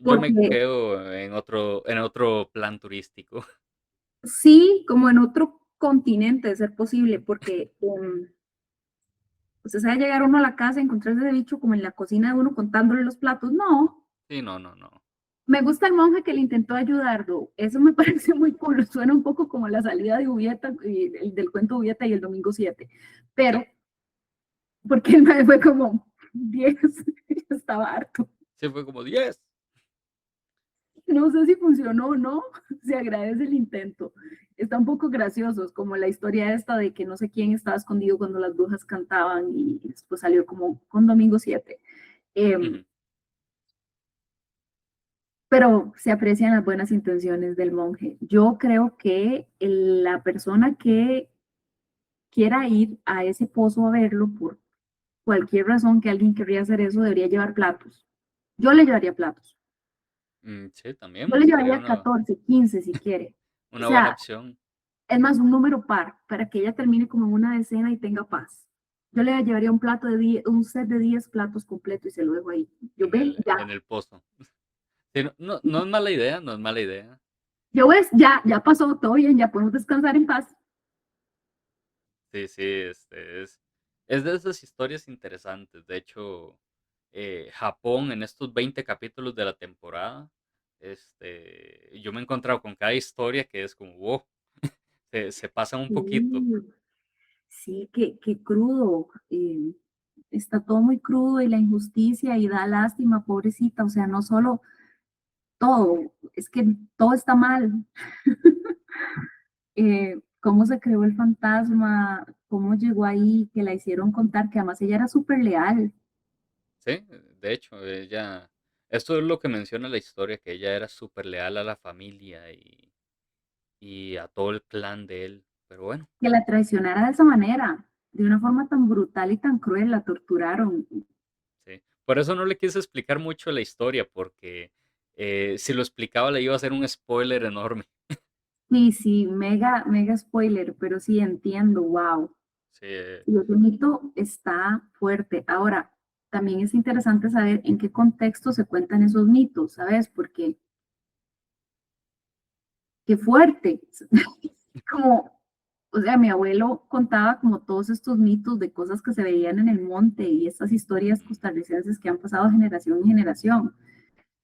yo me Porque quedo en otro plan turístico. sí, como en otro continente de ser posible, porque usted sabe llegar uno a la casa y encontrarse ese bicho como en la cocina de uno contándole los platos. No, Sí, no, no, no. me gusta el monje que le intentó ayudarlo. Eso me parece muy cool. Suena un poco como la salida de Ubieta, y el del cuento Ubieta y el domingo 7. Sí, Pero, porque el mae fue como 10, yo estaba harto. sí fue como 10. No sé si funcionó o no, se agradece el intento. Está un poco gracioso, como la historia esta de que no sé quién estaba escondido cuando las brujas cantaban y después salió como con Domingo 7. Eh, Ujú. pero se aprecian las buenas intenciones del monje. Yo creo que la persona que quiera ir a ese pozo a verlo por cualquier razón que alguien querría hacer eso, debería llevar platos. Yo le llevaría platos. Sí, Yo también le sería llevaría 14, 15 si quiere. O una buena sea, opción. es más, un número par para que ella termine como en una decena y tenga paz. Yo le llevaría un plato de 10, un set de 10 platos completo y se lo dejo ahí. Yo ven, ya. En el pozo. Sí, no, no, no es mala idea, no es mala idea. Yo ves, ya, ya pasó, todo bien, ya podemos descansar en paz. Sí, sí, es de esas historias interesantes. De hecho, Japón en estos 20 capítulos de la temporada, yo me he encontrado con cada historia que es como, wow, se pasan un poquito. Sí, sí, qué crudo. Está todo muy crudo y la injusticia y da lástima, pobrecita. O sea, no solo todo, es que todo está mal. Cómo se creó el fantasma, cómo llegó ahí, que la hicieron contar, que además ella era súper leal. Sí, de hecho, esto es lo que menciona la historia, que ella era súper leal a la familia y a todo el clan de él. Pero bueno, Que la traicionara de esa manera, de una forma tan brutal y tan cruel, la torturaron. sí. Por eso no le quise explicar mucho la historia, porque si lo explicaba le iba a hacer un spoiler enorme. Sí, sí, mega, mega spoiler, pero sí entiendo, wow. Sí, Y ese mito está fuerte. Ahora, también es interesante saber en qué contexto se cuentan esos mitos, ¿sabes? Porque qué fuerte. Como, o sea, mi abuelo contaba como todos estos mitos de cosas que se veían en el monte y estas historias costarricenses que han pasado de generación en generación,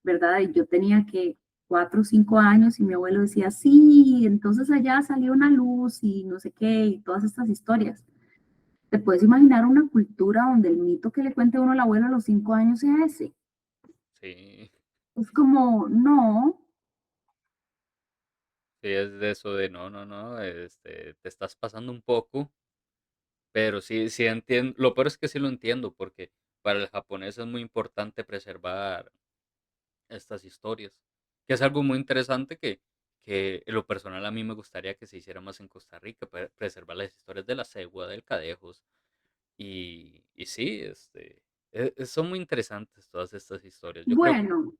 ¿verdad? Y yo tenía que 4 o 5 años y mi abuelo decía, sí, entonces allá salió una luz y no sé qué, y todas estas historias. ¿Te puedes imaginar una cultura donde el mito que le cuente uno al abuelo a los 5 años sea ese? sí, Es como, no, sí, es de eso de no, no, no, te estás pasando un poco, pero sí, sí entiendo. Lo peor es que sí lo entiendo, porque para el japonés es muy importante preservar estas historias, que es algo muy interesante que en lo personal a mí me gustaría que se hiciera más en Costa Rica, preservar las historias de la cegua, del cadejos, y sí, son muy interesantes todas estas historias. Yo creo, bueno,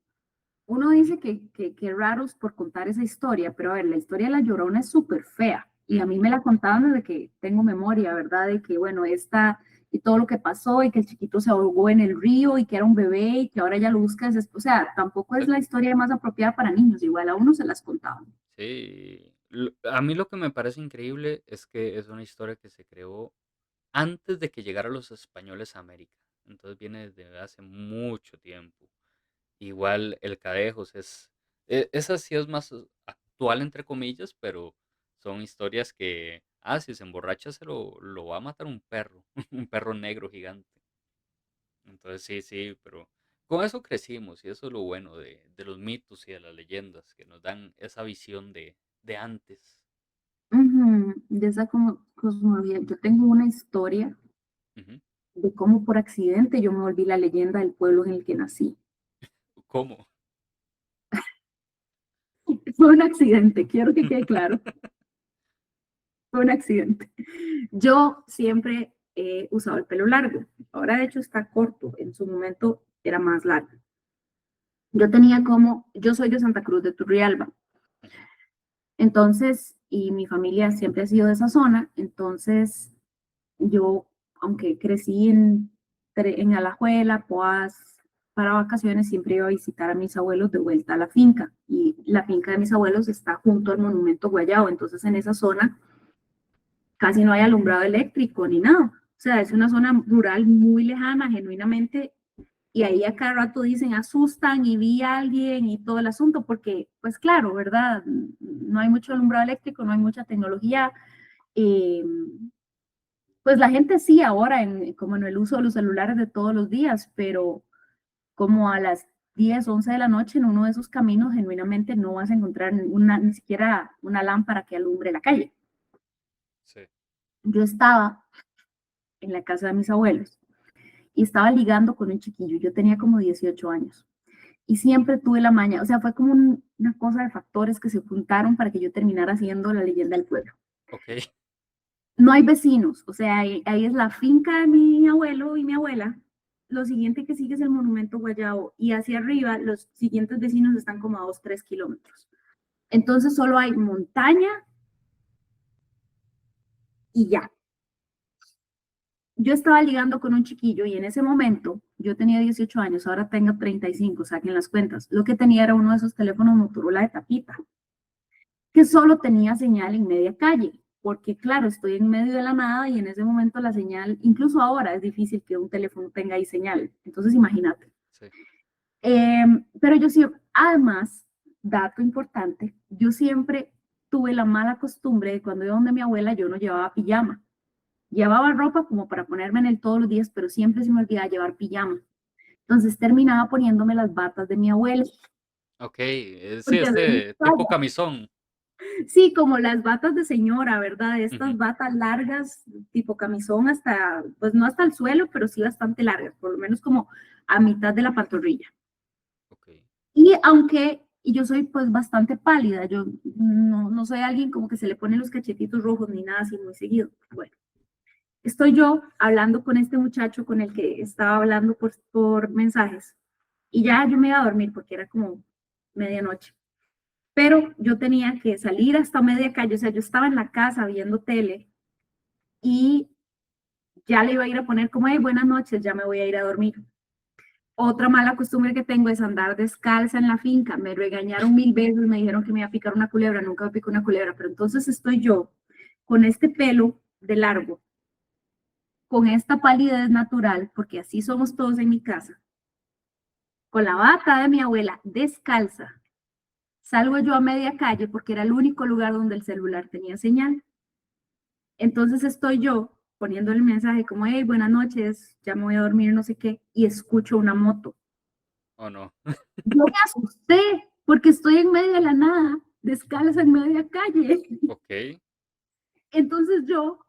uno ujú, dice que raros por contar esa historia, pero a ver, la historia de La Llorona es súper fea y a mí me ujú, la contaban desde que tengo memoria, ¿verdad? De que, bueno, esta y todo lo que pasó y que el chiquito se ahogó en el río y que era un bebé y que ahora ya lo busca, o sea, tampoco es sí, la historia más apropiada para niños, igual a uno se las contaban. sí. A mí lo que me parece increíble es que es una historia que se creó antes de que llegaran los españoles a América. Entonces viene desde hace mucho tiempo. Igual el Cadejos esa sí es más actual, entre comillas, pero son historias que, si se emborracha lo va a matar un perro, un perro negro gigante. Entonces sí, sí, pero con eso crecimos y eso es lo bueno de los mitos y de las leyendas, que nos dan esa visión de antes. Ujú, de esa cosmología. Yo tengo una historia Ujú. de cómo por accidente yo me volví la leyenda del pueblo en el que nací. ¿Cómo? Fue un accidente, quiero que quede claro, fue un accidente. Yo siempre he usado el pelo largo, ahora de hecho está corto, en su momento era más largo. Yo soy de Santa Cruz de Turrialba, Ujú. entonces, y mi familia siempre ha sido de esa zona, entonces yo, aunque crecí en Alajuela, Poás, para vacaciones, siempre iba a visitar a mis abuelos de vuelta a la finca. Y la finca de mis abuelos está junto al monumento Guayao. Entonces, en esa zona casi no hay alumbrado eléctrico ni nada. O sea, es una zona rural muy lejana, genuinamente. Y ahí a cada rato dicen, asustan y vi a alguien y todo el asunto, porque, pues claro, ¿verdad? No hay mucho alumbrado eléctrico, no hay mucha tecnología. Eh, pues la gente sí ahora, como en el uso de los celulares de todos los días, pero como a las 10, 11 de la noche en uno de esos caminos, genuinamente no vas a encontrar ni siquiera una lámpara que alumbre la calle. Sí. Yo estaba en la casa de mis abuelos y estaba ligando con un chiquillo, yo tenía como 18 años y siempre tuve la maña, o sea, fue como una cosa de factores que se juntaron para que yo terminara siendo la leyenda del pueblo. Ok. No hay vecinos, o sea, ahí es la finca de mi abuelo y mi abuela. Lo siguiente que sigue es el monumento Guayabo y hacia arriba los siguientes vecinos están como a 2, 3 kilómetros. Entonces solo hay montaña y ya. Yo estaba ligando con un chiquillo y en ese momento yo tenía 18 años, ahora tengo 35, saquen las cuentas. Lo que tenía era uno de esos teléfonos Motorola de tapita, que solo tenía señal en media calle, porque claro, estoy en medio de la nada y en ese momento la señal, incluso ahora es difícil que un teléfono tenga ahí señal, entonces imagínate. Sí. Pero yo sí, además, dato importante, yo siempre tuve la mala costumbre de cuando iba donde mi abuela yo no llevaba pijama. Llevaba ropa como para ponerme en él todos los días, pero siempre se me olvidaba llevar pijama. Entonces terminaba poniéndome las batas de mi abuela, Ok, sí, porque este tipo camisón. sí, como las batas de señora, ¿verdad? Estas Ujú. batas largas, tipo camisón hasta, pues no hasta el suelo, pero sí bastante largas, por lo menos como a mitad de la pantorrilla. Ok. Y yo soy pues bastante pálida, yo no soy alguien como que se le ponen los cachetitos rojos ni nada así muy seguido. Bueno, estoy yo hablando con este muchacho con el que estaba hablando por mensajes y ya yo me iba a dormir porque era como medianoche. Pero yo tenía que salir hasta media calle, o sea, yo estaba en la casa viendo tele y ya le iba a ir a poner como, hey, buenas noches, ya me voy a ir a dormir. Otra mala costumbre que tengo es andar descalza en la finca. Me regañaron 1000 veces, me dijeron que me iba a picar una culebra, nunca me picó una culebra, pero entonces estoy yo con este pelo de largo, con esta palidez natural, porque así somos todos en mi casa, con la bata de mi abuela descalza. Salgo yo a media calle porque era el único lugar donde el celular tenía señal. Entonces estoy yo poniendo el mensaje como, hey, buenas noches, ya me voy a dormir, no sé qué, y escucho una moto. ¿O no? Yo me asusté porque estoy en medio de la nada, descalza en media calle. Ok. Entonces yo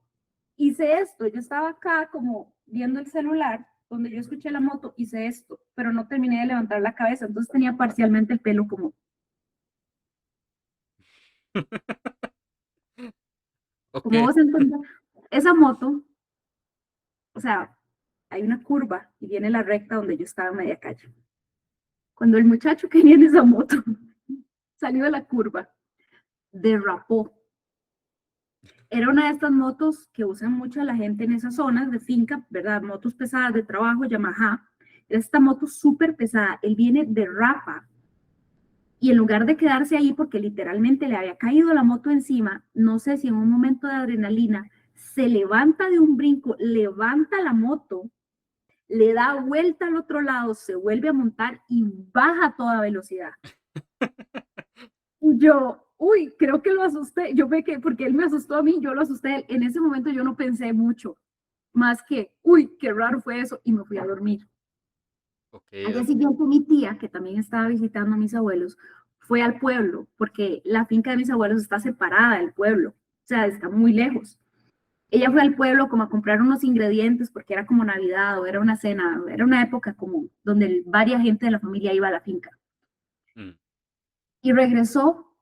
hice esto, yo estaba acá como viendo el celular, donde yo escuché la moto, hice esto, pero no terminé de levantar la cabeza, entonces tenía parcialmente el pelo Ok. como vos entendés. Esa moto, o sea, hay una curva y viene la recta donde yo estaba en media calle. Cuando el muchacho que viene en esa moto salió de la curva, derrapó. Era una de estas motos que usan mucho la gente en esas zonas de finca, ¿verdad? Motos pesadas de trabajo, Yamaha. Esta moto súper pesada. Él viene de rapa y en lugar de quedarse ahí porque literalmente le había caído la moto encima, no sé si en un momento de adrenalina se levanta de un brinco, levanta la moto le da vuelta al otro lado, se vuelve a montar y baja a toda velocidad. Y yo, uy, creo que lo asusté. Yo ve que, porque él me asustó a mí, yo lo asusté a él. En ese momento yo no pensé mucho, más que, uy, qué raro fue eso, y me fui a dormir. Ok, Al día ok. siguiente mi tía, que también estaba visitando a mis abuelos, fue al pueblo, porque la finca de mis abuelos está separada del pueblo, o sea, está muy lejos. Ella fue al pueblo como a comprar unos ingredientes porque era como Navidad o era una cena, era una época como donde varias gente de la familia iba a la finca. Mm, Y regresó,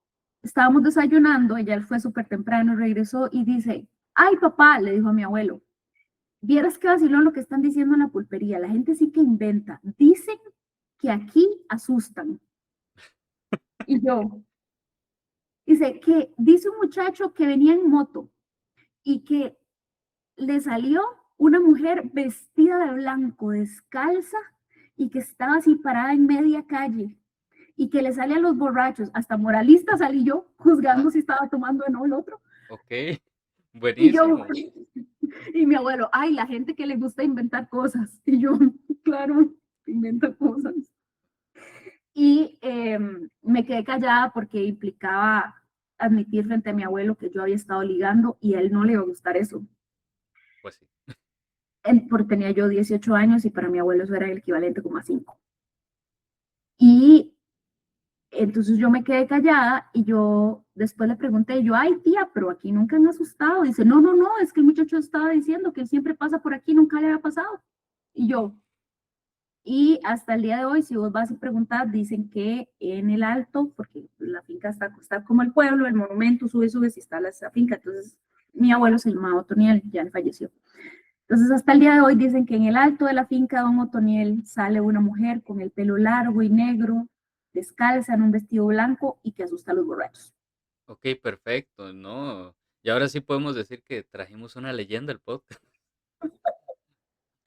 estábamos desayunando, ella fue súper temprano, regresó y dice, ay papá, le dijo a mi abuelo, vieras qué vacilón lo que están diciendo en la pulpería, la gente sí que inventa, dicen que aquí asustan. Y yo, dice que dice un muchacho que venía en moto y que le salió una mujer vestida de blanco, descalza, y que estaba así parada en media calle, y que le sale a los borrachos, hasta moralista salí yo, ah, juzgando si estaba tomando o no el otro. ok, Y yo, buenísimo. y mi abuelo, ay, la gente que le gusta inventar cosas. Y yo, claro, inventa cosas. Y me quedé callada porque implicaba admitir frente a mi abuelo que yo había estado ligando y a él no le iba a gustar eso. Pues sí. Porque tenía yo 18 años y para mi abuelo eso era el equivalente como a 5. Y entonces yo me quedé callada y yo después le pregunté, yo, ay tía, pero aquí nunca han asustado. Dice, no, no, no, es que el muchacho estaba diciendo que él siempre pasa por aquí, nunca le había pasado. Y yo, y hasta el día de hoy, si vos vas a preguntar, dicen que en el alto, porque la finca está como el pueblo, el monumento, sube, sube, si está esa finca. Entonces, mi abuelo se llamaba Otoniel, ya falleció. Entonces, hasta el día de hoy dicen que en el alto de la finca de Don Otoniel sale una mujer con el pelo largo y negro, descalza en un vestido blanco y que asusta a los borrachos. Ok, perfecto, ¿no? Y ahora sí podemos decir que trajimos una leyenda al podcast.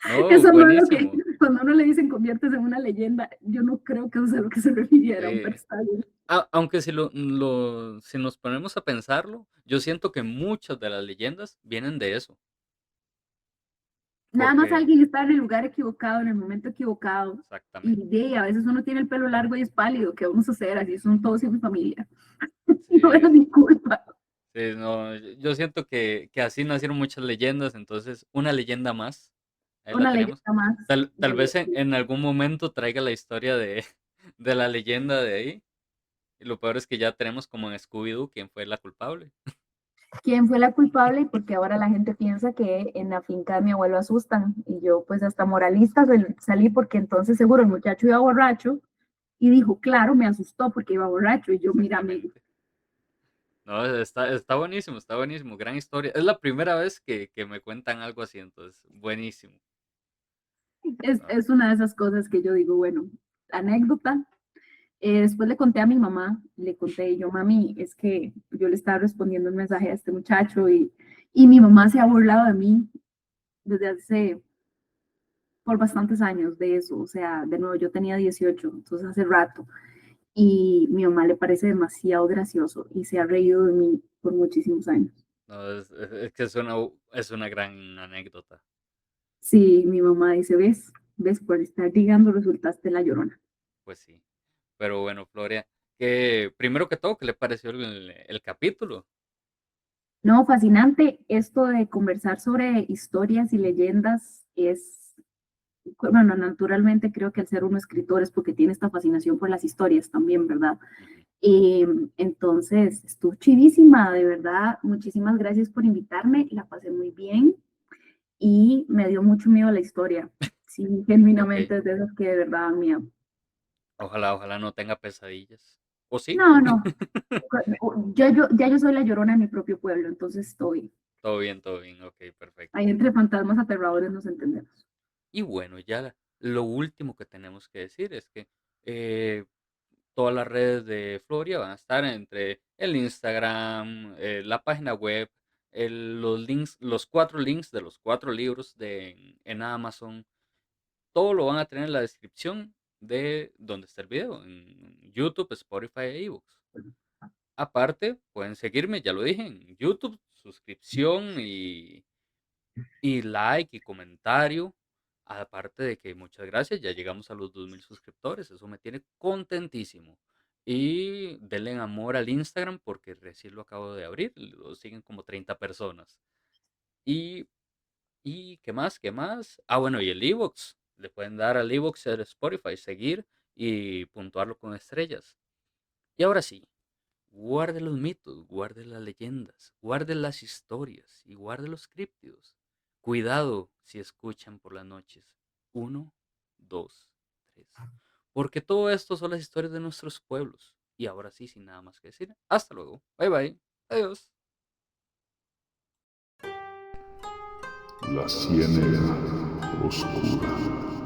No, Eso no es lo que, buenísimo. cuando uno le dicen conviertes en una leyenda, yo no creo que eso sea lo que se refiriera a un Sí. personaje. Aunque si nos ponemos a pensarlo, yo siento que muchas de las leyendas vienen de eso. Nada más Porque, alguien está en el lugar equivocado, en el momento equivocado. exactamente. Y a veces uno tiene el pelo largo y es pálido, ¿qué vamos a hacer? Así son todos en mi familia. No Sí, era mi culpa. sí, no, yo siento que así nacieron muchas leyendas, entonces una leyenda más, ahí la Una tenemos. leyenda más Tal de, vez en algún momento traiga la historia de, de la leyenda de ahí. Y lo peor es que ya tenemos como en Scooby-Doo quién fue la culpable. quién fue la culpable y porque ahora la gente piensa que en la finca de mi abuelo asustan. Y yo pues hasta moralista salí porque entonces seguro el muchacho iba borracho y dijo, claro, me asustó porque iba borracho. Y yo, mira, amigo, Exactamente. No, está buenísimo, está buenísimo. Gran historia. Es la primera vez que me cuentan algo así, entonces, buenísimo. No, es una de esas cosas que yo digo, bueno, anécdota. Después le conté a mi mamá, le conté, yo, mami, es que yo le estaba respondiendo un mensaje a este muchacho y mi mamá se ha burlado de mí desde hace, por bastantes años de eso, o sea, de nuevo, yo tenía 18, entonces hace rato, y mi mamá le parece demasiado gracioso y se ha reído de mí por muchísimos años. no, es que es una gran anécdota. Sí, mi mamá dice, ves, por estar ligando resultaste la llorona. Pues sí. Pero bueno, Floria, que primero que todo, ¿qué le pareció el capítulo? No, fascinante, esto de conversar sobre historias y leyendas es, bueno, naturalmente creo que al ser uno escritor es porque tiene esta fascinación por las historias también, ¿verdad? Ujú. Entonces, estuvo chivísima, de verdad. Muchísimas gracias por invitarme, la pasé muy bien y me dio mucho miedo la historia. Sí, Ok. genuinamente es de esas que de verdad dan miedo. Ojalá no tenga pesadillas. ¿O sí? No, no, ya yo soy la llorona de mi propio pueblo, entonces estoy Todo bien, ok, ahí perfecto. entre fantasmas aterradores, nos entendemos. Y bueno, ya lo último que tenemos que decir es que eh, todas las redes de Floria van a estar entre el Instagram, la página web, los links, los 4 links de los 4 libros en Amazon. Todo lo van a tener en la descripción de donde está el video, en YouTube, Spotify e iVoox. Aparte, pueden seguirme, ya lo dije, en YouTube, suscripción y like y comentario. Aparte de que muchas gracias, ya llegamos a los 2000 suscriptores, eso me tiene contentísimo. Y denle amor al Instagram porque recién lo acabo de abrir, lo siguen como 30 personas. Y, y ¿qué más? ¿Qué más? Ah, bueno, y el iVoox. Le pueden dar al iVoox el Spotify, seguir y puntuarlo con estrellas. Y ahora sí, guarde los mitos, guarde las leyendas, guarde las historias y guarde los críptidos. Cuidado si escuchan por las noches. Uno, dos, tres. Porque todo esto son las historias de nuestros pueblos. Y ahora sí, sin nada más que decir. Hasta luego. Bye bye. Adiós. La ciénaga oscura.